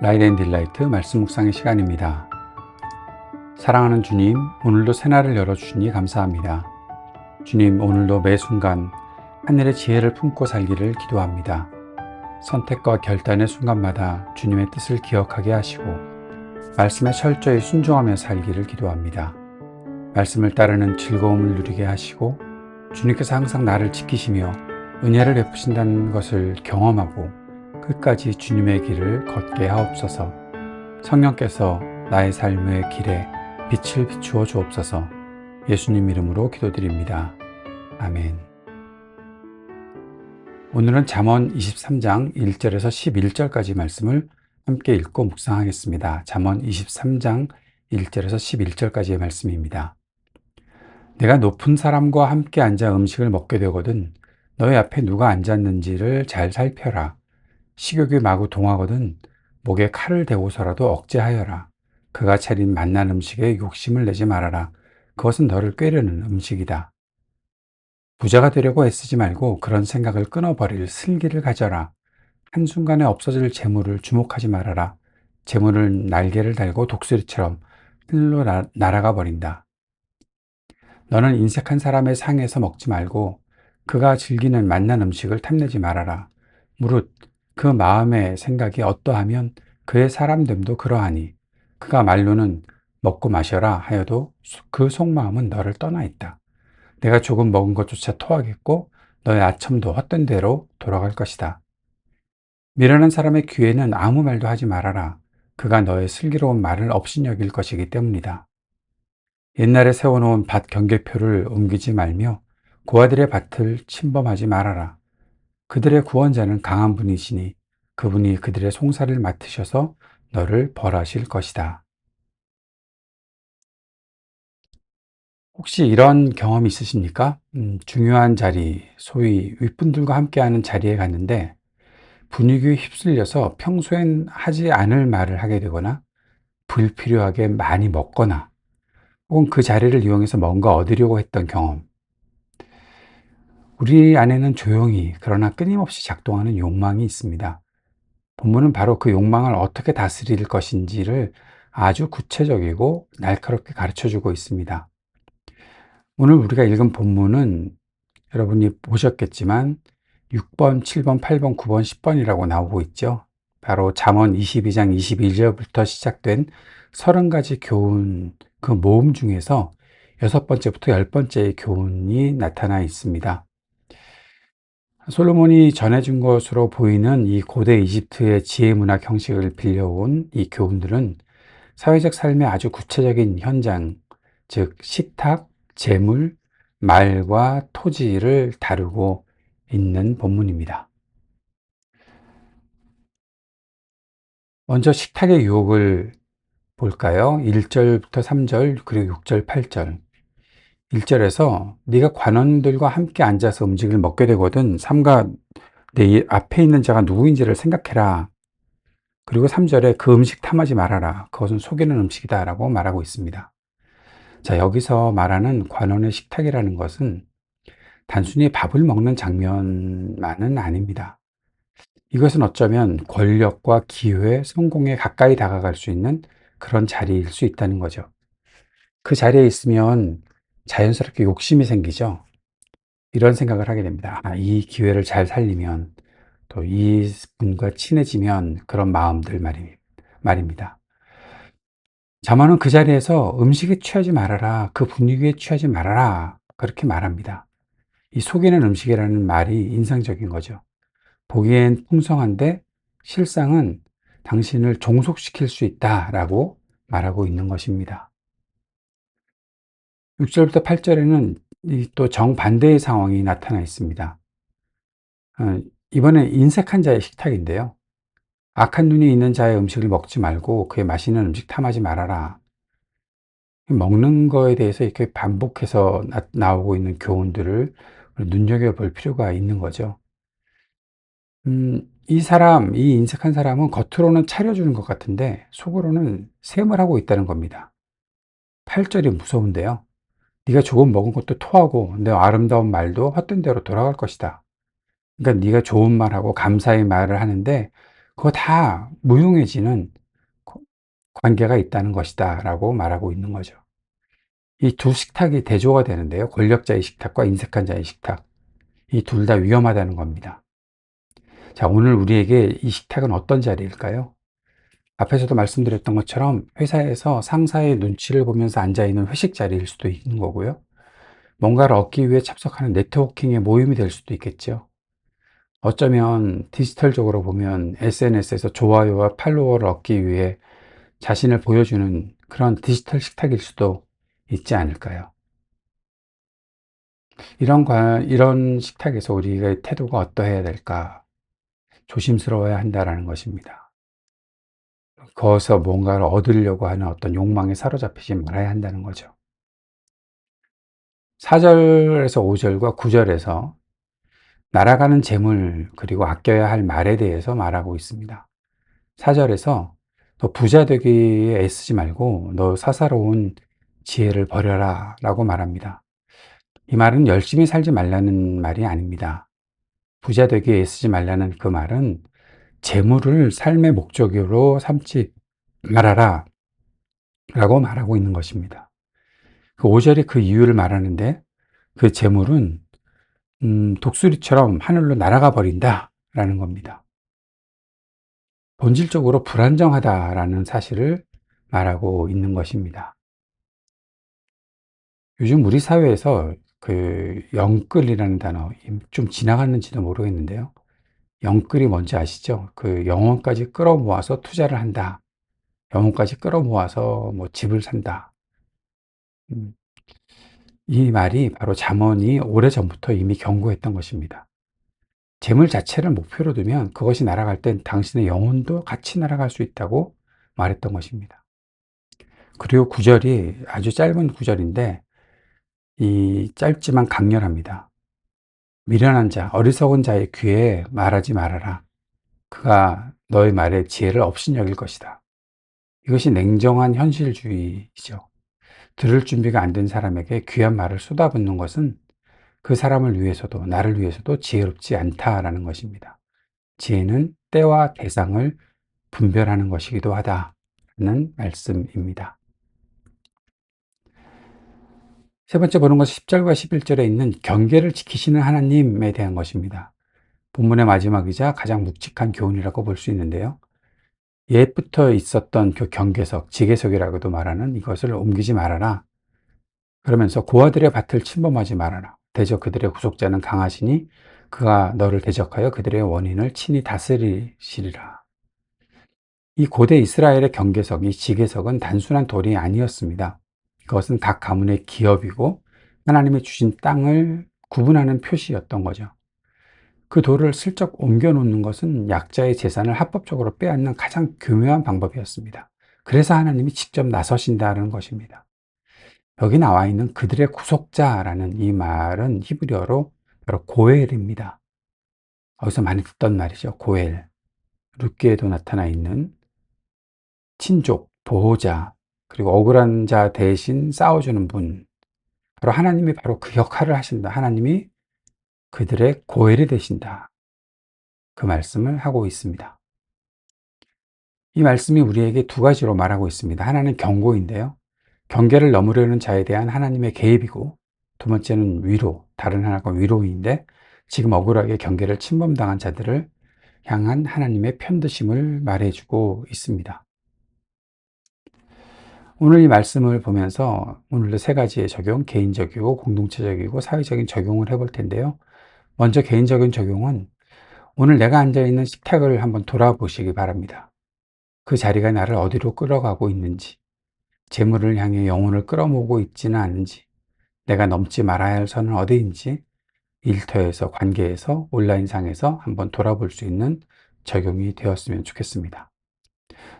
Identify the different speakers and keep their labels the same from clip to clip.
Speaker 1: 라이트 앤 딜라이트 말씀 묵상의 시간입니다. 사랑하는 주님, 오늘도 새날을 열어주시니 감사합니다. 주님, 오늘도 매 순간 하늘의 지혜를 품고 살기를 기도합니다. 선택과 결단의 순간마다 주님의 뜻을 기억하게 하시고 말씀에 철저히 순종하며 살기를 기도합니다. 말씀을 따르는 즐거움을 누리게 하시고 주님께서 항상 나를 지키시며 은혜를 베푸신다는 것을 경험하고 끝까지 주님의 길을 걷게 하옵소서. 성령께서 나의 삶의 길에 빛을 비추어 주옵소서. 예수님 이름으로 기도드립니다. 아멘. 오늘은 잠언 23장 1절에서 11절까지 말씀을 함께 읽고 묵상하겠습니다. 잠언 23장 1절에서 11절까지의 말씀입니다. 내가 높은 사람과 함께 앉아 음식을 먹게 되거든 너희 앞에 누가 앉았는지를 잘 살펴라. 식욕이 마구 동하거든 목에 칼을 대고서라도 억제하여라. 그가 차린 맛난 음식에 욕심을 내지 말아라. 그것은 너를 꾀려는 음식이다. 부자가 되려고 애쓰지 말고 그런 생각을 끊어버릴 슬기를 가져라. 한순간에 없어질 재물을 주목하지 말아라. 재물은 날개를 달고 독수리처럼 하늘로 날아가 버린다. 너는 인색한 사람의 상에서 먹지 말고 그가 즐기는 맛난 음식을 탐내지 말아라. 무릇 그 마음의 생각이 어떠하면 그의 사람됨도 그러하니 그가 말로는 먹고 마셔라 하여도 그 속마음은 너를 떠나 있다. 내가 조금 먹은 것조차 토하겠고 너의 아첨도 헛된 대로 돌아갈 것이다. 미련한 사람의 귀에는 아무 말도 하지 말아라. 그가 너의 슬기로운 말을 업신여길 것이기 때문이다. 옛날에 세워놓은 밭 경계표를 옮기지 말며 고아들의 밭을 침범하지 말아라. 그들의 구원자는 강한 분이시니 그분이 그들의 송사를 맡으셔서 너를 벌하실 것이다. 혹시 이런 경험 있으십니까? 중요한 자리, 소위 윗분들과 함께하는 자리에 갔는데 분위기에 휩쓸려서 평소엔 하지 않을 말을 하게 되거나 불필요하게 많이 먹거나 혹은 그 자리를 이용해서 뭔가 얻으려고 했던 경험. 우리 안에는 조용히 그러나 끊임없이 작동하는 욕망이 있습니다. 본문은 바로 그 욕망을 어떻게 다스릴 것인지를 아주 구체적이고 날카롭게 가르쳐주고 있습니다. 오늘 우리가 읽은 본문은 여러분이 보셨겠지만 6번, 7번, 8번, 9번, 10번이라고 나오고 있죠. 바로 잠언 22장 21절부터 시작된 30가지 교훈 그 모음 중에서 6번째부터 10번째의 교훈이 나타나 있습니다. 솔로몬이 전해준 것으로 보이는 이 고대 이집트의 지혜 문학 형식을 빌려온 이 교훈들은 사회적 삶의 아주 구체적인 현장, 즉 식탁, 재물, 말과 토지를 다루고 있는 본문입니다. 먼저 식탁의 유혹을 볼까요? 1절부터 3절 그리고 6절, 8절. 1절에서 네가 관원들과 함께 앉아서 음식을 먹게 되거든 삼가 내 앞에 있는 자가 누구인지를 생각해라. 그리고 3절에 그 음식 탐하지 말아라. 그것은 속이는 음식이다 라고 말하고 있습니다. 자, 여기서 말하는 관원의 식탁이라는 것은 단순히 밥을 먹는 장면만은 아닙니다. 이것은 어쩌면 권력과 기회, 성공에 가까이 다가갈 수 있는 그런 자리일 수 있다는 거죠. 그 자리에 있으면 자연스럽게 욕심이 생기죠. 이런 생각을 하게 됩니다. 이 기회를 잘 살리면 또 이분과 친해지면 그런 마음들 말입니다. 자만은 그 자리에서 음식에 취하지 말아라. 그 분위기에 취하지 말아라. 그렇게 말합니다. 이 속이는 음식이라는 말이 인상적인 거죠. 보기엔 풍성한데 실상은 당신을 종속시킬 수 있다라고 말하고 있는 것입니다. 6절부터 8절에는 또 정반대의 상황이 나타나 있습니다. 이번엔 인색한 자의 식탁인데요. 악한 눈이 있는 자의 음식을 먹지 말고 그의 맛있는 음식 탐하지 말아라. 먹는 거에 대해서 이렇게 반복해서 나오고 있는 교훈들을 눈여겨볼 필요가 있는 거죠. 이 인색한 사람은 겉으로는 차려주는 것 같은데 속으로는 셈을 하고 있다는 겁니다. 8절이 무서운데요. 네가 조금 먹은 것도 토하고 내 아름다운 말도 헛된 대로 돌아갈 것이다. 그러니까 네가 좋은 말하고 감사의 말을 하는데 그거 다 무용해지는 관계가 있다는 것이다 라고 말하고 있는 거죠. 이 두 식탁이 대조가 되는데요. 권력자의 식탁과 인색한 자의 식탁. 이 둘 다 위험하다는 겁니다. 자, 오늘 우리에게 이 식탁은 어떤 자리일까요? 앞에서도 말씀드렸던 것처럼 회사에서 상사의 눈치를 보면서 앉아있는 회식 자리일 수도 있는 거고요. 뭔가를 얻기 위해 참석하는 네트워킹의 모임이 될 수도 있겠죠. 어쩌면 디지털적으로 보면 SNS에서 좋아요와 팔로워를 얻기 위해 자신을 보여주는 그런 디지털 식탁일 수도 있지 않을까요? 이런 식탁에서 우리의 태도가 어떠해야 될까? 조심스러워야 한다라는 것입니다. 거기서 뭔가를 얻으려고 하는 어떤 욕망에 사로잡히지 말아야 한다는 거죠. 4절에서 5절과 9절에서 날아가는 재물 그리고 아껴야 할 말에 대해서 말하고 있습니다. 4절에서 너 부자 되기에 애쓰지 말고 너 사사로운 지혜를 버려라 라고 말합니다. 이 말은 열심히 살지 말라는 말이 아닙니다. 부자 되기에 애쓰지 말라는 그 말은 재물을 삶의 목적으로 삼지 말아라 라고 말하고 있는 것입니다. 그 5절이 그 이유를 말하는데 그 재물은 독수리처럼 하늘로 날아가 버린다 라는 겁니다. 본질적으로 불안정하다라는 사실을 말하고 있는 것입니다. 요즘 우리 사회에서 그 영끌이라는 단어 좀 지나갔는지도 모르겠는데요. 영끌이 뭔지 아시죠? 그 영혼까지 끌어모아서 투자를 한다. 영혼까지 끌어모아서 뭐 집을 산다. 음, 이 말이 바로 잠언이 오래전부터 이미 경고했던 것입니다. 재물 자체를 목표로 두면 그것이 날아갈 땐 당신의 영혼도 같이 날아갈 수 있다고 말했던 것입니다. 그리고 구절이 아주 짧은 구절인데 이 짧지만 강렬합니다. 미련한 자, 어리석은 자의 귀에 말하지 말아라. 그가 너의 말에 지혜를 업신여길 것이다. 이것이 냉정한 현실주의이죠. 들을 준비가 안 된 사람에게 귀한 말을 쏟아붓는 것은 그 사람을 위해서도 나를 위해서도 지혜롭지 않다라는 것입니다. 지혜는 때와 대상을 분별하는 것이기도 하다는 말씀입니다. 세 번째 보는 것은 10절과 11절에 있는 경계를 지키시는 하나님에 대한 것입니다. 본문의 마지막이자 가장 묵직한 교훈이라고 볼 수 있는데요. 옛부터 있었던 그 경계석, 지계석이라고도 말하는 이것을 옮기지 말아라. 그러면서 고아들의 밭을 침범하지 말아라. 대적 그들의 구속자는 강하시니 그가 너를 대적하여 그들의 원인을 친히 다스리시리라. 이 고대 이스라엘의 경계석, 이 지계석은 단순한 돌이 아니었습니다. 그것은 각 가문의 기업이고 하나님이 주신 땅을 구분하는 표시였던 거죠. 그 돌을 슬쩍 옮겨 놓는 것은 약자의 재산을 합법적으로 빼앗는 가장 교묘한 방법이었습니다. 그래서 하나님이 직접 나서신다는 것입니다. 여기 나와 있는 그들의 구속자라는 이 말은 히브리어로 바로 고엘입니다. 어디서 많이 듣던 말이죠. 고엘. 룻기에도 나타나 있는 친족, 보호자, 그리고 억울한 자 대신 싸워주는 분. 바로 하나님이 바로 그 역할을 하신다. 하나님이 그들의 고엘이 되신다. 그 말씀을 하고 있습니다. 이 말씀이 우리에게 두 가지로 말하고 있습니다. 하나는 경고인데요. 경계를 넘으려는 자에 대한 하나님의 개입이고, 두 번째는 위로, 다른 하나가 위로인데 지금 억울하게 경계를 침범당한 자들을 향한 하나님의 편드심을 말해주고 있습니다. 오늘 이 말씀을 보면서 오늘도 세 가지의 적용, 개인적이고 공동체적이고 사회적인 적용을 해볼 텐데요. 먼저 개인적인 적용은 오늘 내가 앉아있는 식탁을 한번 돌아보시기 바랍니다. 그 자리가 나를 어디로 끌어가고 있는지, 재물을 향해 영혼을 끌어모으고 있지는 않은지, 내가 넘지 말아야 할 선은 어디인지 일터에서, 관계에서, 온라인상에서 한번 돌아볼 수 있는 적용이 되었으면 좋겠습니다.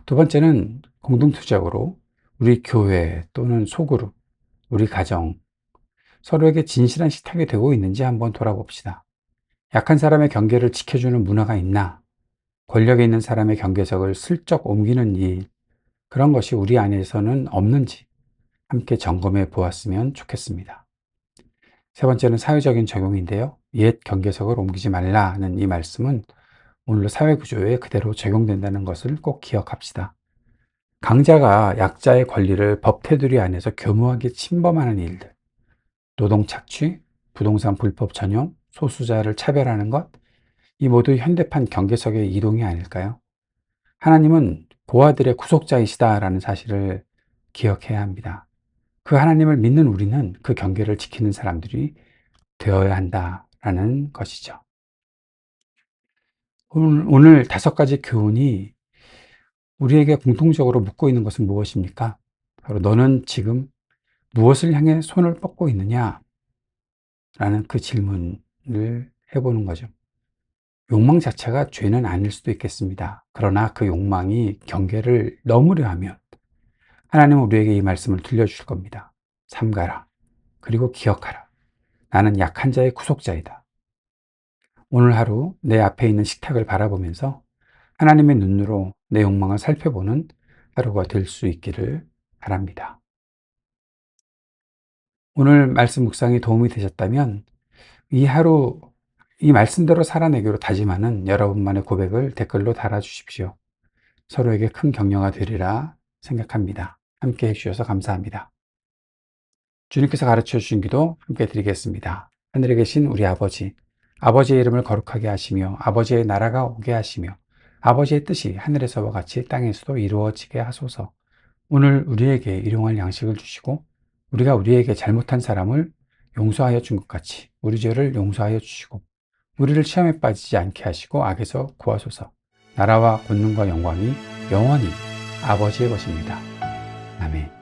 Speaker 1: 두 번째는 공동투적으로 우리 교회 또는 소그룹, 우리 가정, 서로에게 진실한 식탁이 되고 있는지 한번 돌아봅시다. 약한 사람의 경계를 지켜주는 문화가 있나? 권력에 있는 사람의 경계석을 슬쩍 옮기는 일, 그런 것이 우리 안에서는 없는지 함께 점검해 보았으면 좋겠습니다. 세 번째는 사회적인 적용인데요. 옛 경계석을 옮기지 말라는 이 말씀은 오늘의 사회 구조에 그대로 적용된다는 것을 꼭 기억합시다. 강자가 약자의 권리를 법 테두리 안에서 교묘하게 침범하는 일들, 노동 착취, 부동산 불법 전용, 소수자를 차별하는 것, 이 모두 현대판 경계석의 이동이 아닐까요? 하나님은 고아들의 구속자이시다라는 사실을 기억해야 합니다. 그 하나님을 믿는 우리는 그 경계를 지키는 사람들이 되어야 한다라는 것이죠. 오늘 5가지 교훈이 우리에게 공통적으로 묻고 있는 것은 무엇입니까? 바로 너는 지금 무엇을 향해 손을 뻗고 있느냐? 라는 그 질문을 해보는 거죠. 욕망 자체가 죄는 아닐 수도 있겠습니다. 그러나 그 욕망이 경계를 넘으려 하면 하나님은 우리에게 이 말씀을 들려주실 겁니다. 삼가라. 그리고 기억하라. 나는 약한 자의 구속자이다. 오늘 하루 내 앞에 있는 식탁을 바라보면서 하나님의 눈으로 내 욕망을 살펴보는 하루가 될 수 있기를 바랍니다. 오늘 말씀 묵상이 도움이 되셨다면 이 하루 이 말씀대로 살아내기로 다짐하는 여러분만의 고백을 댓글로 달아주십시오. 서로에게 큰 격려가 되리라 생각합니다. 함께 해주셔서 감사합니다. 주님께서 가르쳐 주신 기도 함께 드리겠습니다. 하늘에 계신 우리 아버지, 아버지의 이름을 거룩하게 하시며 아버지의 나라가 오게 하시며 아버지의 뜻이 하늘에서와 같이 땅에서도 이루어지게 하소서. 오늘 우리에게 일용할 양식을 주시고 우리가 우리에게 잘못한 사람을 용서하여 준 것 같이 우리 죄를 용서하여 주시고 우리를 시험에 빠지지 않게 하시고 악에서 구하소서. 나라와 권능과 영광이 영원히 아버지의 것입니다. 아멘.